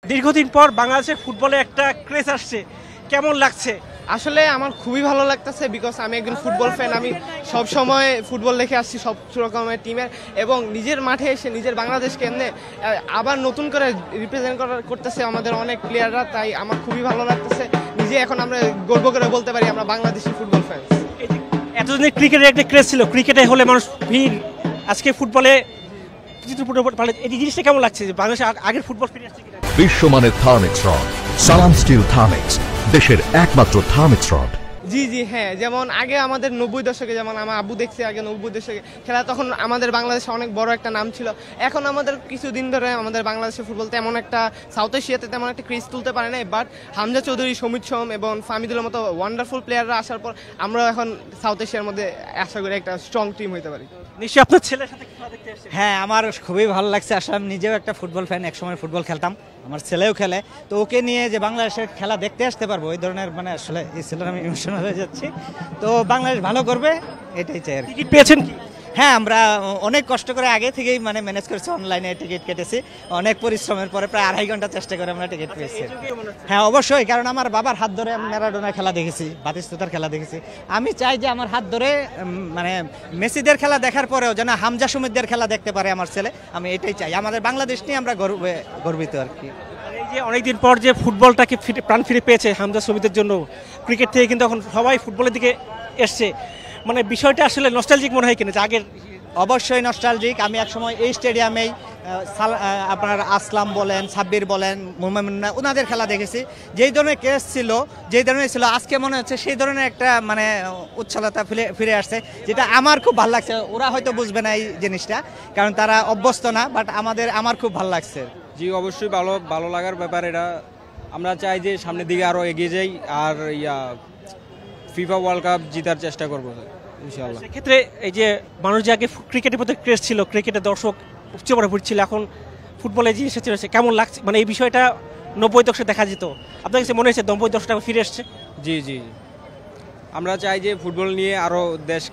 দীর্ঘদিন পর বাংলাদেশের ফুটবলে একটা ক্রেজ আসছে, কেমন লাগছে? আসলে আমার খুবই ভালো লাগতেছে, বিকজ আমি একজন ফুটবল ফ্যান। আমি সব সময় ফুটবল দেখে আসছি সব রকমের টিমের, এবং নিজের মাঠে এসে নিজের বাংলাদেশকে এমনি আবার নতুন করে রিপ্রেজেন্ট করতেছে আমাদের অনেক প্লেয়াররা। তাই আমার খুবই ভালো লাগতেছে, নিজে এখন আমরা গর্ব করে বলতে পারি আমরা বাংলাদেশি ফুটবল ফ্যান। এতদিনে ক্রিকেটের একটা ক্রেজ ছিল, ক্রিকেটে হলে মানুষ ভিড়, আজকে ফুটবলে এই জিনিসটা কেমন লাগছে যে বাংলাদেশে আগের ফুটবল ফিরে আসছে কিনা? বিশ্বমানের থার্মিক্স রড, সালাম স্টিল থার্মিক্স, দেশের একমাত্র থার্মিক্স রড। জি জি হ্যাঁ, যেমন আগে আমাদের 90 দশকে, যেমন আমার আব্বু দেখছে আগে 90 দশকে খেলা, তখন আমাদের বাংলাদেশে অনেক বড় একটা নাম ছিল। এখন আমাদের কিছুদিন ধরে আমাদের বাংলাদেশের ফুটবল তেমন একটা সাউথ এশিয়াতে তেমন একটা ক্রেজ তুলতে পারে না, বাট হামজা চৌধুরী, সমিত সোম এবং ফামিদুলের মতো ওয়ান্ডারফুল প্লেয়াররা আসার পর আমরা এখন সাউথ এশিয়ার মধ্যে আশা করি একটা স্ট্রং টিম হতে পারি। নিশ্চয়ই আপনার ছেলের সাথে খেলা দেখতে আসছে। হ্যাঁ, আমার খুবই ভালো লাগছে। আসলে আমি নিজেও একটা ফুটবল ফ্যান, একসময় ফুটবল খেলতাম, আমার ছেলেও খেলে। তো ওকে নিয়ে যে বাংলাদেশের খেলা দেখতে আসতে পারবো, ওই ধরনের মানে আসলে এই ছেলের আমি ইমোশনাল হয়ে যাচ্ছি। তো বাংলাদেশ ভালো করবে এটাই চাই আর কি। টিকিট পেয়েছেন কি? হ্যাঁ, আমরা অনেক কষ্ট করে আগে থেকেই মানে ম্যানেজ করেছি, অনলাইনে টিকিট কেটেছি, অনেক পরিশ্রমের পরে প্রায় 2.5 ঘন্টা চেষ্টা করে আমরা টিকিট পেয়েছি। হ্যাঁ অবশ্যই, কারণ আমার বাবার হাত ধরে আমি ম্যারাডোনার খেলা দেখেছি, বাতিস্তুতার খেলা দেখেছি। আমি চাই যে আমার হাত ধরে মানে মেসিদের খেলা দেখার পরেও যেন হামজা সুমিতদের খেলা দেখতে পারে আমার ছেলে। আমি এটাই চাই, আমাদের বাংলাদেশ নিয়ে আমরা গর্বিত আর কি। এই যে অনেকদিন পর যে ফুটবলটাকে প্রাণ ফিরে পেয়েছে হামজা সমিতের জন্য, ক্রিকেট থেকে কিন্তু এখন সবাই ফুটবলের দিকে এসছে, মানে বিষয়টা আসলে নস্টালজিক মনে হয় কিনা যে আগের? অবশ্যই নস্টালজিক। আমি একসময় এই স্টেডিয়ামেই আপনার আসলাম বলেন, সাব্বির বলেন, মুম্বাই ওনাদের খেলা দেখেছি। যেই ধরনের কেস ছিল, যেই ধরনের ছিল, আজকে মনে হচ্ছে সেই ধরনের একটা মানে উচ্ছলতা ফিরে আসছে, যেটা আমার খুব ভালো লাগছে। ওরা হয়তো বুঝবে না এই জিনিসটা, কারণ তারা অভ্যস্ত না, বাট আমার খুব ভালো লাগছে। জি অবশ্যই ভালো লাগার ব্যাপার এটা। আমরা চাই যে সামনের দিকে আরও এগিয়ে যাই, আর ফিফা ওয়ার্ল্ড কাপ জিতার চেষ্টা করবো ইনশাআল্লাহ। সেক্ষেত্রে এই যে মানুষ যে আগে ক্রিকেটের প্রতি ক্রেজ ছিল, ক্রিকেটের দর্শক উচ্চ পরে ছিল, এখন ফুটবলে যে এসেছে কেমন লাগছে? মানে এই বিষয়টা 90 দশকে দেখা যেত, আপনার কাছে মনে হচ্ছে 90 দশকটা ফিরে এসছে? জি জি, আমরা চাই যে ফুটবল নিয়ে আরও দেশ